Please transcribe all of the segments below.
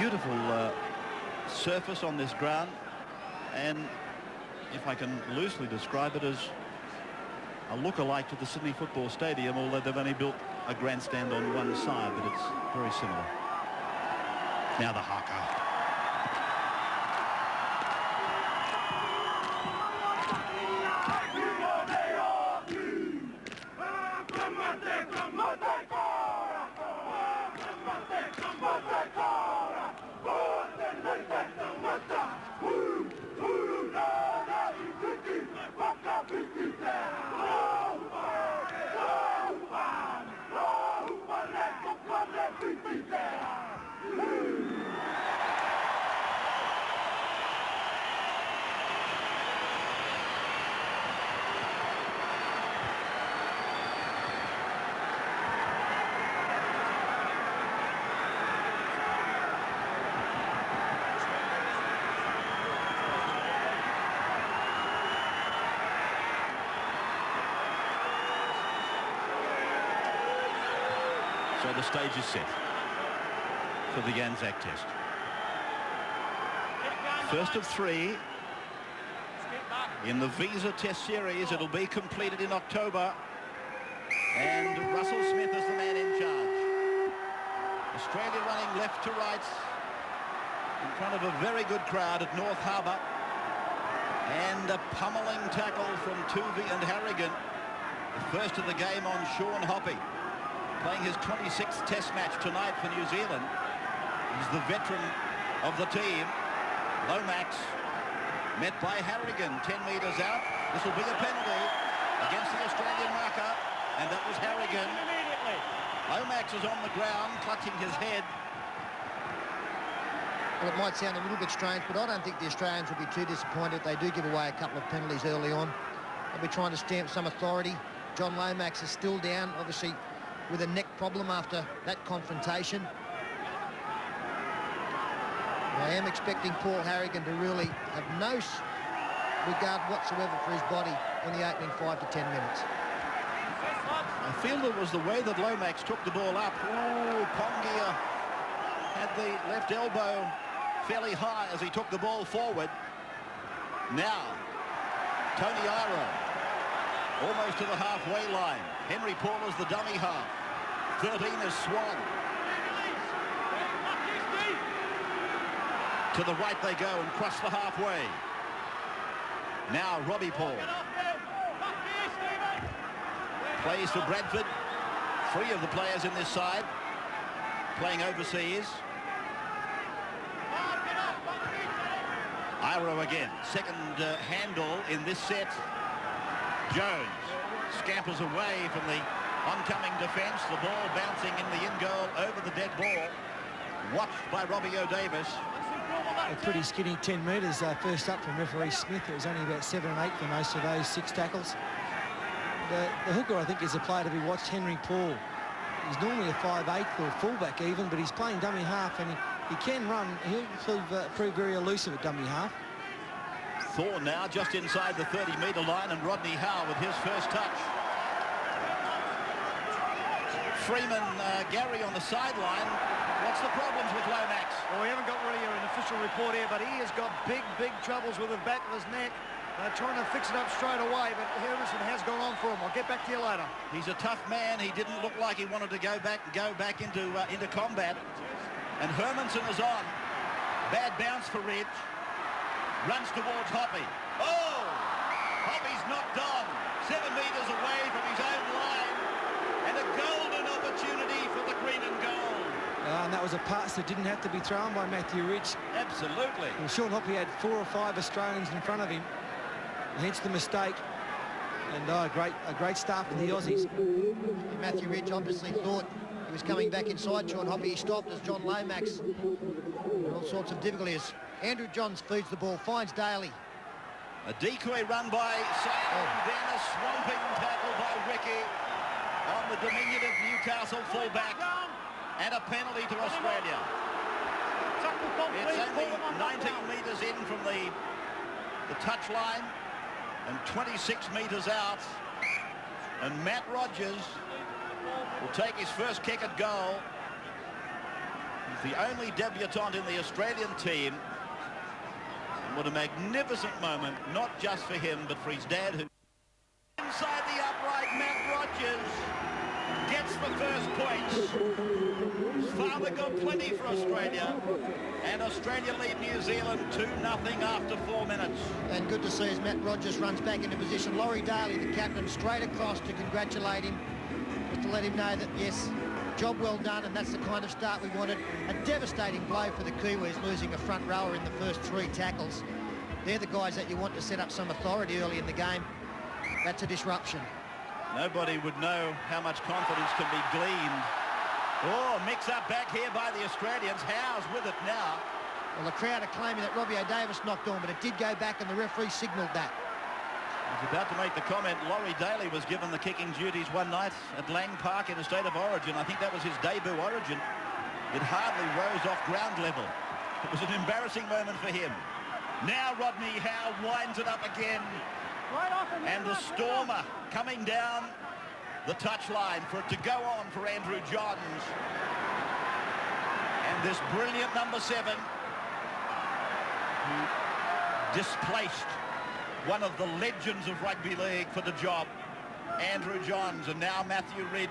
beautiful surface on this ground, and if I can loosely describe it, as a look-alike to the Sydney Football Stadium, although they've only built a grandstand on one side, but it's very similar. Now the haka. So the stage is set for the Anzac Test. First of 3 in the Visa Test Series. It'll be completed in October. And Russell Smith is the man in charge. Australia running left to right in front of a very good crowd at North Harbour. And a pummeling tackle from Tuvey and Harrigan. The first of the game on Sean Hoppy, playing his 26th Test match tonight for New Zealand. He's the veteran of the team. Lomax met by Harrigan 10 metres out. This will be a penalty against the Australian marker, and that was Harrigan. Lomax is on the ground, clutching his head. Well, it might sound a little bit strange, but I don't think the Australians will be too disappointed. They do give away a couple of penalties early on. They'll be trying to stamp some authority. John Lomax is still down, obviously, with a neck problem after that confrontation. I am expecting Paul Harrigan to really have no regard whatsoever for his body in the opening 5 to 10 minutes. I feel it was the way that Lomax took the ball up. Oh, Pongia had the left elbow fairly high as he took the ball forward. Now, Tony Iro almost to the halfway line. Henry Paul is the dummy half. 13 is Swan. To the right they go and cross the halfway. Now Robbie Paul. Plays for Bradford. 3 of the players in this side playing overseas. Iro again. Second handle in this set. Jones scampers away from the oncoming defence. The ball bouncing in the in-goal over the dead ball. Watched by Robbie O'Davis. A pretty skinny 10 metres first up from referee Smith. It was only about 7 and 8 for most of those 6 tackles. The hooker, I think, is a player to be watched, Henry Paul. He's normally a 5'8" or fullback even, but he's playing dummy half, and he can run. He'll prove very elusive at dummy half. Thorne now just inside the 30-metre line, and Rodney Howe with his first touch. Freeman, Gary on the sideline. What's the problems with Lomax? Well, we haven't got really an official report here, but he has got big troubles with the back of his neck. Trying to fix it up straight away, but Harrison has gone on for him. I'll get back to you later. He's a tough man. He didn't look like he wanted to go back into combat. And Hermanson is on. Bad bounce for Ridge. Runs towards Hoppy. Oh! Hoppy's knocked on. 7 metres away from his own line. And a golden opportunity for the green and gold. And that was a pass that didn't have to be thrown by Matthew Ridge. Absolutely. Well, Sean Hoppy had 4 or 5 Australians in front of him. Hence the mistake. And a great start for the Aussies. Matthew Ridge obviously thought he was coming back inside Sean Hoppy. He stopped as John Lomax in all sorts of difficulties. Andrew Johns feeds the ball, finds Daly. A decoy run by Sam, then a swamping tackle by Ricky on the diminutive Newcastle fullback, and a penalty to Australia. It's only 19 metres in from the touch line and 26 metres out, and Matt Rogers will take his first kick at goal. the only debutant in the Australian team. And what a magnificent moment, not just for him, but for his dad, who... Inside the upright, Matt Rogers gets the first points. His father got plenty for Australia. And Australia lead New Zealand 2-0 after 4 minutes. And good to see as Matt Rogers runs back into position. Laurie Daly, the captain, straight across to congratulate him, just to let him know that, yes, job well done, and that's the kind of start we wanted. A devastating blow for the Kiwis, losing a front rower in the first 3 tackles. They're the guys that you want to set up some authority early in the game. That's a disruption. Nobody would know how much confidence can be gleaned. Oh, mix-up back here by the Australians. Howe's with it now. Well, the crowd are claiming that Robbie O'Davis knocked on, but it did go back, and the referee signalled that. I was about to make the comment, Laurie Daly was given the kicking duties one night at Lang Park in a state of origin. I think that was his debut origin. It hardly rose off ground level. It was an embarrassing moment for him. Now Rodney Howe winds it up again. And the Stormer coming down the touchline for it to go on for Andrew Johns. And this brilliant number 7 who displaced one of the legends of rugby league for the job, Andrew Johns. And now Matthew Ridge.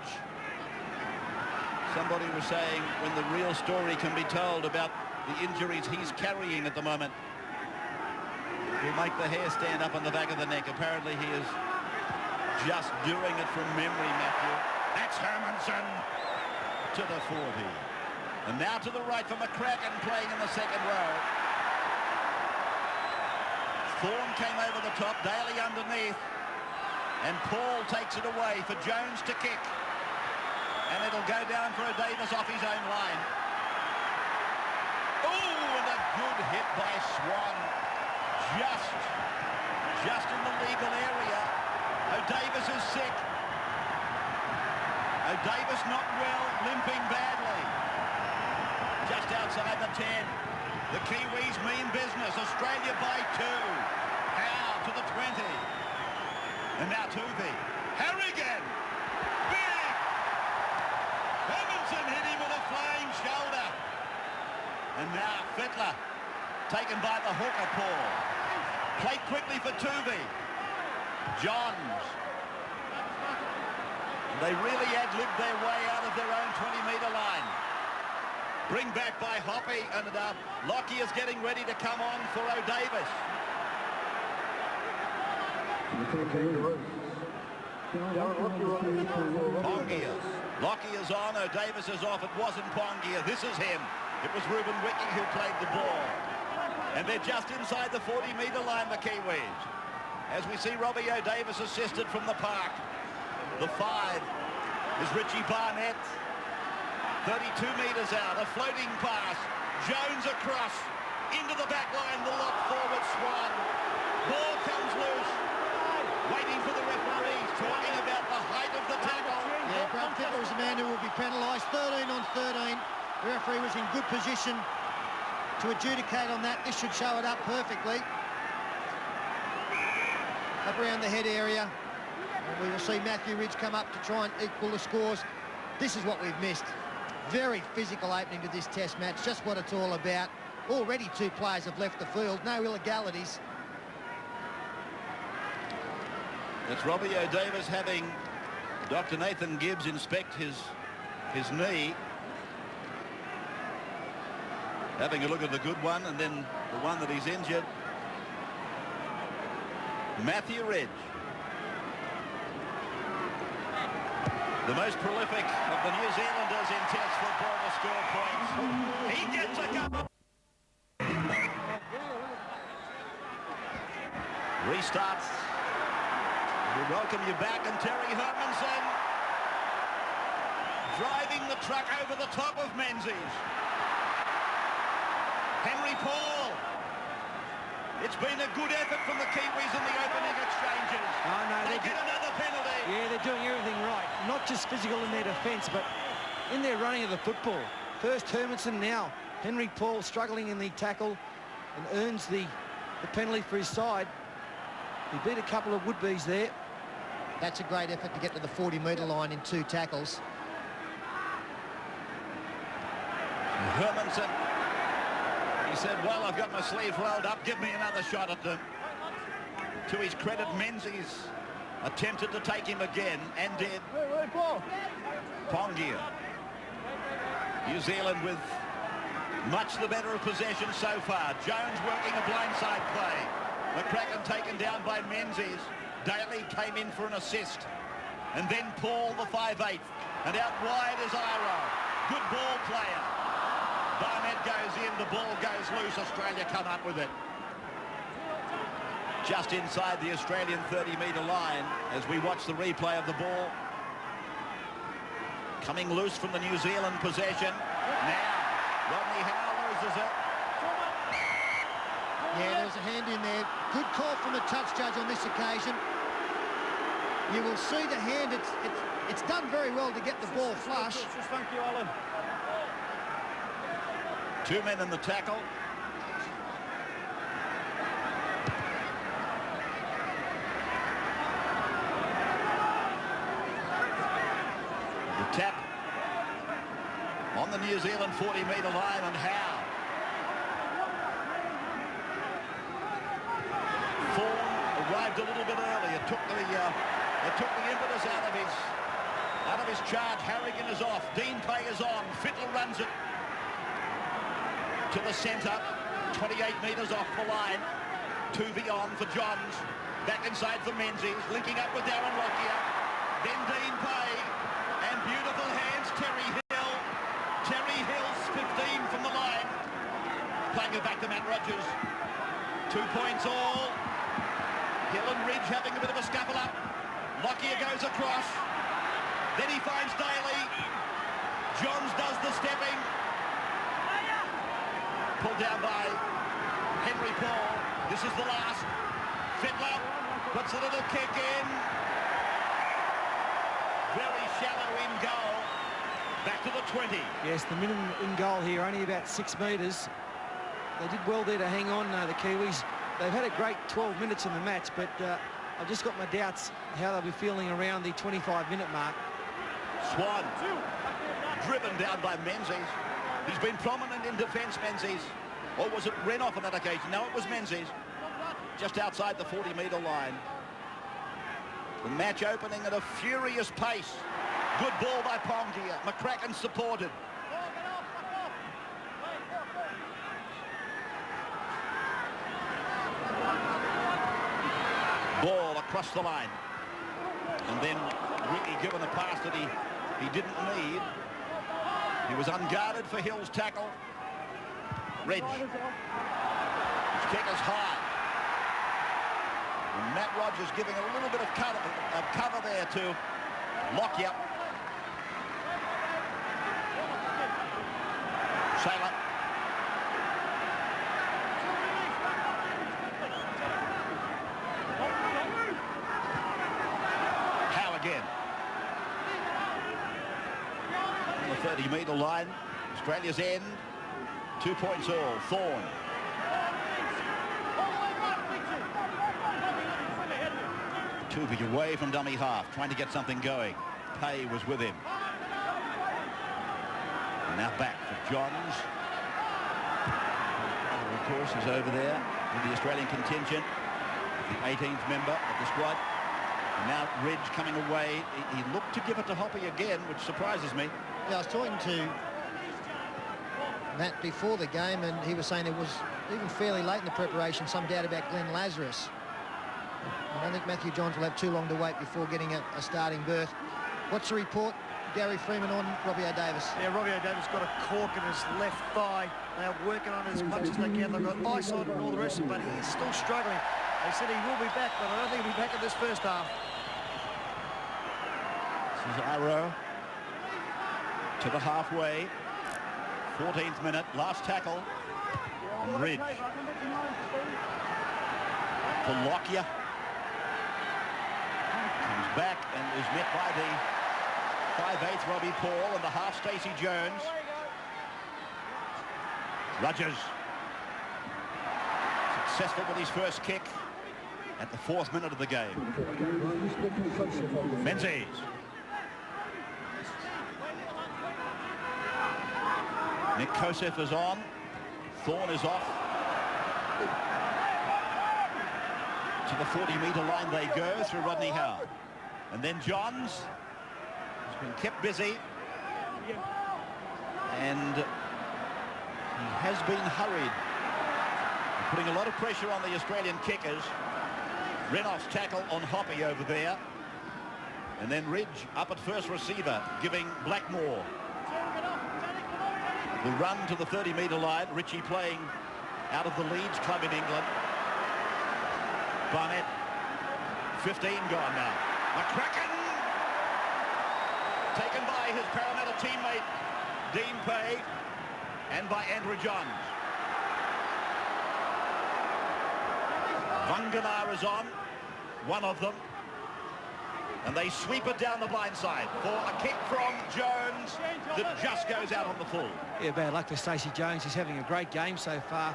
Somebody was saying when the real story can be told about the injuries he's carrying at the moment, will make the hair stand up on the back of the neck. Apparently he is just doing it from memory, Matthew. That's Hermanson to the 40. And now to the right for McCracken, playing in the second row. Thorne came over the top, Daly underneath. And Paul takes it away for Jones to kick. And it'll go down for O'Davis off his own line. Oh, and a good hit by Swan. Just in the legal area. O'Davis is sick. O'Davis not well, limping badly. Just outside the 10. The Kiwis mean business. Australia by 2. Howe to the 20. And now Tuvey. Harrigan! Big! Hermanson hit him with a flying shoulder. And now Fittler, taken by the hooker, Paul. Played quickly for Tuvey. Johns. They really ad-libbed their way out of their own 20-metre line. Bring back by Hoppy, and Lockie is getting ready to come on for O'Davis. Pongia. Lockie is on, O'Davis is off. It wasn't Pongia, this is him. It was Ruben Wiki who played the ball. And they're just inside the 40-metre line, the Kiwis. As we see Robbie O'Davis assisted from the park. The 5 is Richie Barnett. 32 metres out, a floating pass. Jones across, into the back line, the lock forward Swan. Ball comes loose. Waiting for the referees, talking about the height of the tackle. Yeah, Grant Fittler is the man who will be penalised. 13 on 13. The referee was in good position to adjudicate on that. This should show it up perfectly. Up around the head area. And we will see Matthew Ridge come up to try and equal the scores. This is what we've missed. Very physical opening to this test match. Just what it's all about. Already 2 players have left the field. No illegalities. It's Robbie O'Davis having Dr. Nathan Gibbs inspect his knee. Having a look at the good one and then the one that he's injured. Matthew Ridge. The most prolific of the New Zealanders in test football to score points. He gets a couple. Restarts. We welcome you back, and Terry Hermanson driving the truck over the top of Menzies. Henry Paul. It's been a good effort from the Kiwis in the opening exchanges. Oh, no, they get another penalty. Yeah, they're doing everything right. Not just physical in their defence, but in their running of the football. First Hermanson, now Henry Paul struggling in the tackle and earns the penalty for his side. He beat a couple of would-be's there. That's a great effort to get to the 40-metre line in 2 tackles. Hermanson, he said, well, I've got my sleeve rolled up, give me another shot at them. To his credit, Menzies attempted to take him again and did. Pongia. New Zealand with much the better of possession so far. Jones working a blindside play. McCracken taken down by Menzies. Daly came in for an assist. And then Paul, the 5'8". And out wide is Iro. Good ball player. Barnett goes in, the ball goes loose. Australia come up with it. Just inside the Australian 30-metre line as we watch the replay of the ball. Coming loose from the New Zealand possession. Now, Rodney Howe loses it. Yeah, there's a hand in there. Good call from the touch judge on this occasion. You will see the hand. It's done very well to get the ball flush. Thank you, Alan. 2 men in the tackle. The tap on the New Zealand 40-metre line, and Howe. Fawn arrived a little bit early. It took the impetus out of his charge. Harrigan is off. Dean Pay is on. Fittler runs it to the centre. 28 metres off the line. 2 beyond for Johns. Back inside for Menzies. Linking up with Darren Lockyer. Then Dean Pay. And beautiful hands, Terry Hill. Terry Hill's 15 from the line. Playing it back to Matt Rogers. 2 points all. Hill and Ridge having a bit of a scuffle up. Lockyer goes across. Then he finds Daly. Johns does the stepping. Pulled down by Henry Paul. This is the last. Fittler puts a little kick in. Very shallow in goal. Back to the 20. Yes, the minimum in goal here, only about 6 metres. They did well there to hang on, the Kiwis. They've had a great 12 minutes in the match, but I've just got my doubts how they'll be feeling around the 25-minute mark. Swan, driven down by Menzies. He's been prominent in defence, Menzies. Or was it Renoff on that occasion? No, it was Menzies. Just outside the 40-metre line. The match opening at a furious pace. Good ball by Pongia. McCracken supported. Ball across the line. And then Ricky given a pass that he didn't need. He was unguarded for Hill's tackle. Ridge. His kick is high. And Matt Rogers giving a little bit of cover there to Lockyer. Sailor. Howe again. On the 30-metre line. Australia's end. 2 points all. Thorne. Tuvey away from dummy half, trying to get something going. Pay was with him. And now back for Johns. Of course, is over there with the Australian contingent, the 18th member of the squad. And now Ridge coming away. He looked to give it to Hoppy again, which surprises me. Yeah, I was talking to Matt before the game, and he was saying it was even fairly late in the preparation, some doubt about Glenn Lazarus. I don't think Matthew Johns will have too long to wait before getting a starting berth. What's the report, Gary Freeman, on Robbie O'Davis? Yeah, Robbie O'Davis got a cork in his left thigh. They are working on it as much as they can. They've got ice on it and all the rest of it, but he's still struggling. They said he will be back, but I don't think he'll be back in this first half. This is Arrow to the halfway. 14th minute, last tackle. And Ridge. For Lockyer. Comes back and is met by the 5'8" Robbie Paul and the half Stacey Jones. Rogers. Successful with his first kick at the 4th minute of the game. Menzies. Nick Kosef is on. Thorne is off. To the 40-metre line they go through Rodney Howe. And then Johns has been kept busy. And he has been hurried. Putting a lot of pressure on the Australian kickers. Renoff's tackle on Hoppy over there. And then Ridge up at first receiver, giving Blackmore the run to the 30-metre line. Ritchie playing out of the Leeds club in England. Barnett, 15 gone now. McCracken, taken by his Parramatta teammate Dean Pay and by Andrew Johns. Vanganar is on, one of them. And they sweep it down the blind side for a kick from Jones that just goes out on the full. Yeah, bad luck for Stacey Jones. He's having a great game so far.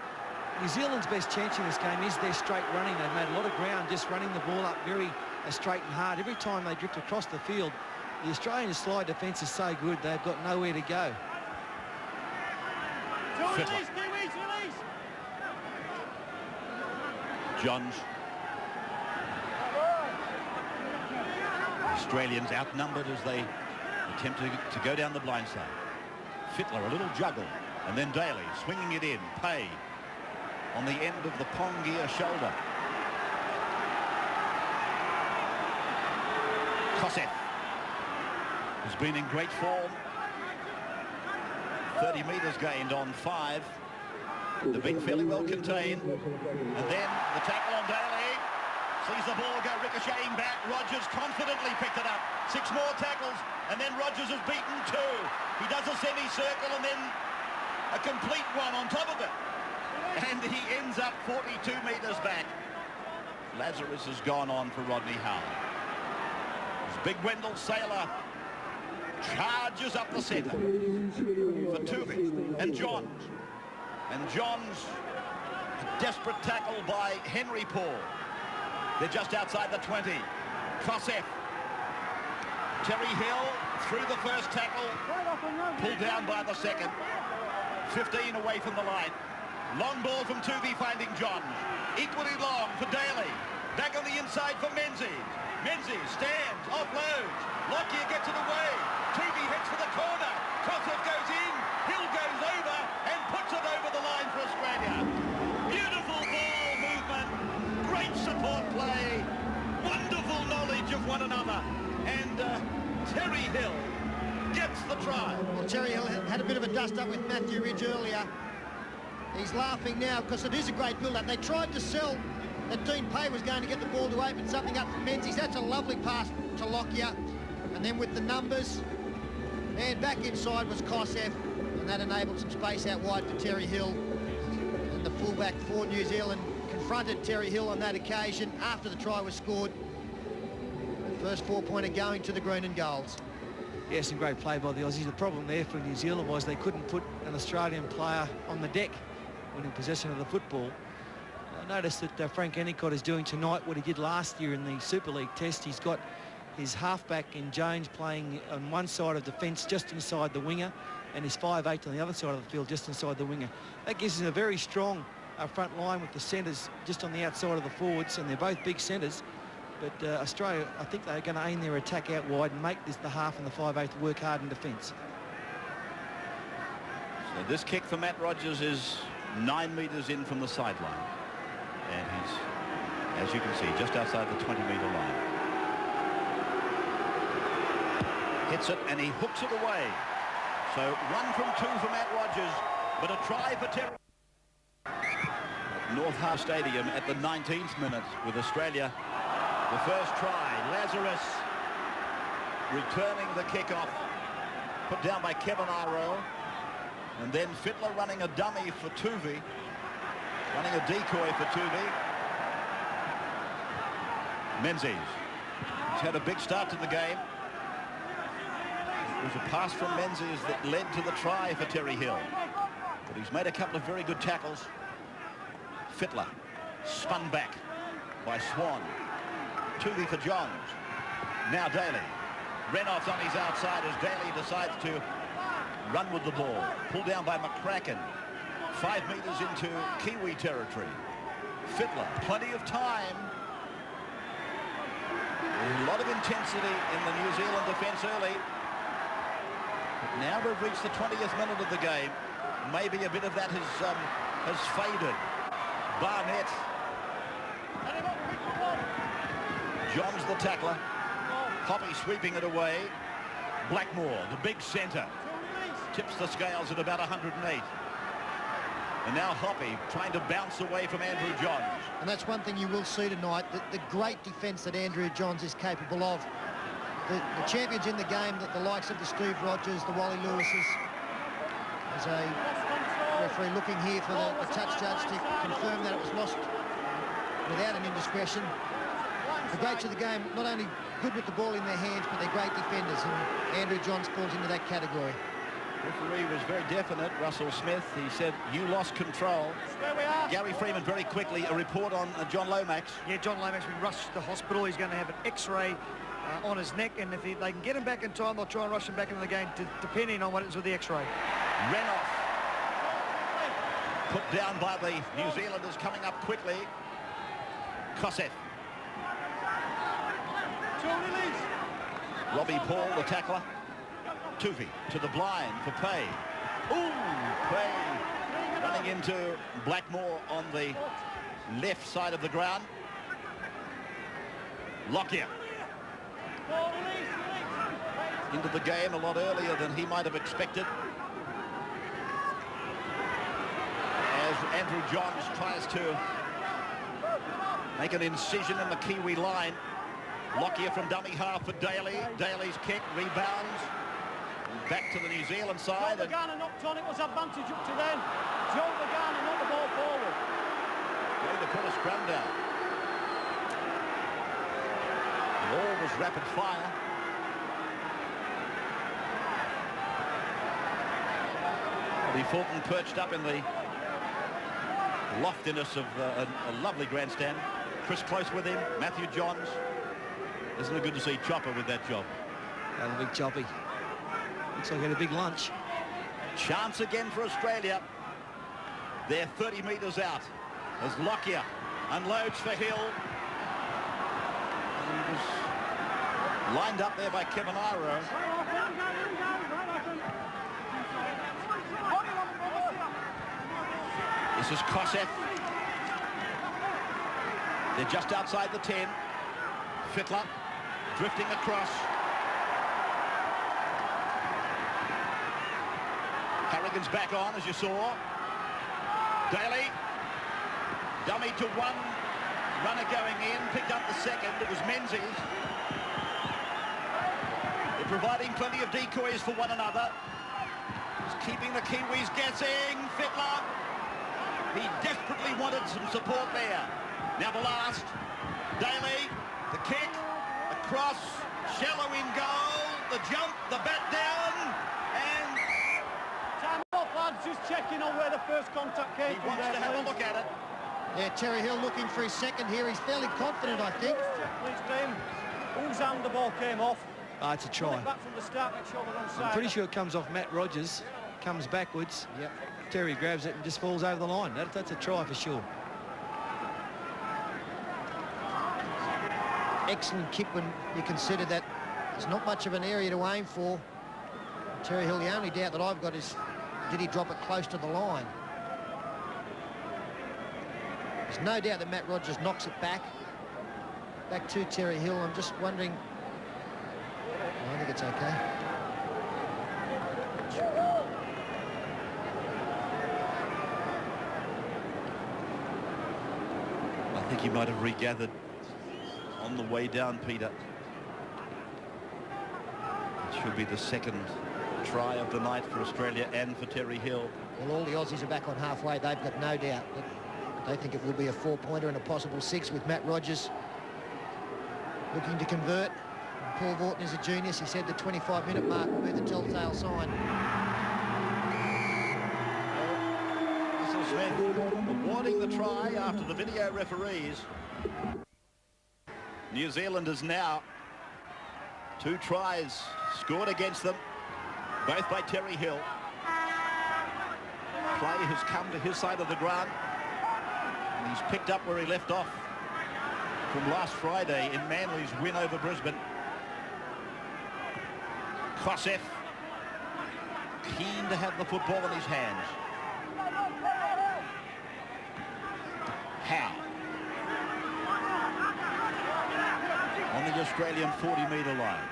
New Zealand's best chance in this game is their straight running. They've made a lot of ground just running the ball up very straight and hard. Every time they drift across the field, the Australian slide defence is so good, they've got nowhere to go. Johns. Australians outnumbered as they attempt to go down the blind side. Fittler, a little juggle, and then Daly swinging it in. Pay on the end of the Pongia shoulder. Kosef has been in great form. 30 metres gained on 5. They've been fairly well contained. And then the tackle on Daly. Sees the ball go ricocheting back. Rogers confidently picked it up. 6 more tackles, and then Rogers has beaten 2. He does a semicircle and then a complete one on top of it. And he ends up 42 metres back. Lazarus has gone on for Rodney Howe. As Big Wendell Saylor charges up the centre for Tuvey and Johns. And Johns, a desperate tackle by Henry Paul. They're just outside the 20. Kosef. Terry Hill through the first tackle. Pulled down by the second. 15 away from the line. Long ball from Tuvey finding Johns. Equally long for Daly. Back on the inside for Menzies. Menzies stands, offloads. Lockyer gets it away. Tuvey heads for the corner. Kosef goes in. Hill goes over and puts it over the line for Australia. Beautiful ball movement. Great support play. Wonderful knowledge of one another. And Terry Hill gets the try. Well, Terry Hill had a bit of a dust-up with Matthew Ridge earlier. He's laughing now because it is a great build-up. They tried to sell that Dean Pay was going to get the ball to open something up for Menzies. That's a lovely pass to Lockyer. And then with the numbers, and back inside was Kosef, and that enabled some space out wide for Terry Hill. And the fullback for New Zealand confronted Terry Hill on that occasion after the try was scored. The first 4-pointer going to the green and golds. Yeah, some great play by the Aussies. The problem there for New Zealand was they couldn't put an Australian player on the deck when in possession of the football. I noticed that Frank Endicott is doing tonight what he did last year in the Super League test. He's got his halfback in Jones playing on one side of the fence just inside the winger, and his 5'8" on the other side of the field just inside the winger. That gives us a very strong front line with the centres just on the outside of the forwards, and they're both big centres. But Australia, I think they're going to aim their attack out wide and make this the half and the 5'8" work hard in defence. So this kick for Matt Rogers is 9 metres in from the sideline. And he's, as you can see, just outside the 20-metre line. Hits it and he hooks it away. So 1 from 2 for Matt Rogers, but a try for Terry. North Harbour Stadium at the 19th minute with Australia. The first try, Lazarus returning the kickoff, put down by Kevin Iro. And then Fittler running a dummy for Tuvey. Running a decoy for Tuvey. Menzies. He's had a big start to the game. It was a pass from Menzies that led to the try for Terry Hill. But he's made a couple of very good tackles. Fittler spun back by Swan. Tuvey for Johns. Now Daly. Renoff's on his outside as Daly decides to run with the ball. Pulled down by McCracken. 5 metres into Kiwi territory. Fittler, plenty of time. A lot of intensity in the New Zealand defence early. But now we've reached the 20th minute of the game. Maybe a bit of that has faded. Barnett. Johns the tackler. Hoppy sweeping it away. Blackmore, the big centre, tips the scales at about 108. And now Hoppy trying to bounce away from Andrew Johns. And that's one thing you will see tonight, the great defence that Andrew Johns is capable of. The champions in the game, the likes of the Steve Rogers, the Wally Lewises. There's a referee looking here for the touch judge to confirm that it was lost without an indiscretion. The greats of the game, not only good with the ball in their hands, but they're great defenders, and Andrew Johns falls into that category. Referee was very definite, Russell Smith. He said, you lost control. Where we are. Gary Freeman, very quickly, a report on John Lomax. Yeah, John Lomax been rushed to the hospital. He's going to have an X-ray on his neck, and if they can get him back in time, they'll try and rush him back into the game, depending on what it is with the X-ray. Renoff. Put down by the New Zealanders coming up quickly. Kosef. Robbie Paul, the tackler. Tuvi to the blind for Pay. Ooh, Pay running into Blackmore on the left side of the ground. Lockyer into the game a lot earlier than he might have expected, as Andrew Johns tries to make an incision in the Kiwi line. Lockyer from dummy half for Daly. Daly's kick, rebounds. Back to the New Zealand side. Joe Lagana knocked on, it was advantage up to then. Joe Lagana knocked the ball forward. Going to put a scrum down. The ball was rapid fire. Lee Fulton perched up in the loftiness of a lovely grandstand. Chris Close with him, Matthew Johns. Isn't it good to see Chopper with that job? That'll be choppy. Looks like he had a big lunch. Chance again for Australia. They're 30 metres out as Lockyer unloads for Hill. And he was lined up there by Kevin Iro. This is Kosef. They're just outside the 10. Fittler drifting across. Harrigan's back on, as you saw. Daly, dummy to one. Runner going in, picked up the second. It was Menzies. They're providing plenty of decoys for one another. He's keeping the Kiwis guessing. Fittler. He desperately wanted some support there. Now the last. Daly, the kick, across, shallow in goal, the jump, the bat down, and... Time off, lads, just checking on where the first contact came he from. wants to have a look at it. Yeah, Terry Hill looking for his second here. He's fairly confident, I think. Please, Graham. Whose hand the ball came off? It's a try. Back from the start, make sure they're on side. I'm pretty sure it comes off Matt Rogers, comes backwards. Yep. Terry grabs it and just falls over the line. That's a try for sure. Excellent kick when you consider that there's not much of an area to aim for. Terry Hill, the only doubt that I've got is, did he drop it close to the line? There's no doubt that Matt Rogers knocks it back to Terry Hill. I'm just wondering... I think it's okay. I think he might have regathered on the way down, Peter. It should be the second try of the night for Australia and for Terry Hill. Well, all the Aussies are back on halfway. They've got no doubt that they think it will be a 4-pointer and a possible 6 with Matt Rogers looking to convert. Paul Vorton is a genius. He said the 25-minute mark will be the telltale sign. Russell Smith awarding the try after the video referees. New Zealanders now 2 tries scored against them. both by Terry Hill. Play has come to his side of the ground, and he's picked up where he left off from last Friday in Manly's win over Brisbane. Kosef, keen to have the football in his hands. Howe on the Australian 40-metre line.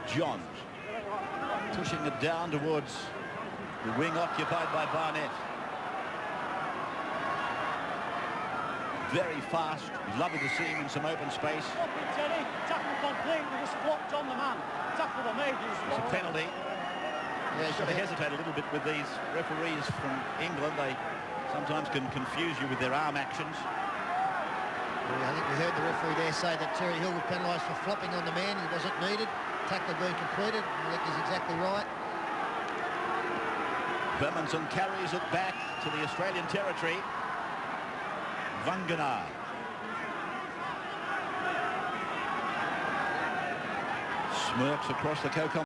Johns pushing it down towards the wing occupied by Barnett. Very fast. He's lovely to see him in some open space. Teddy, tackle complete, we just blocked on the man. Tackle the made. It's a penalty. Yeah, You've got to hesitate a little bit with these referees from England. They sometimes can confuse you with their arm actions. Yeah, I think we heard the referee there say that Terry Hill was penalised for flopping on the man. He wasn't needed. Tackle being completed. I think he's exactly right. Bermanson carries it back to the Australian territory. Vanganar. Smirks across the co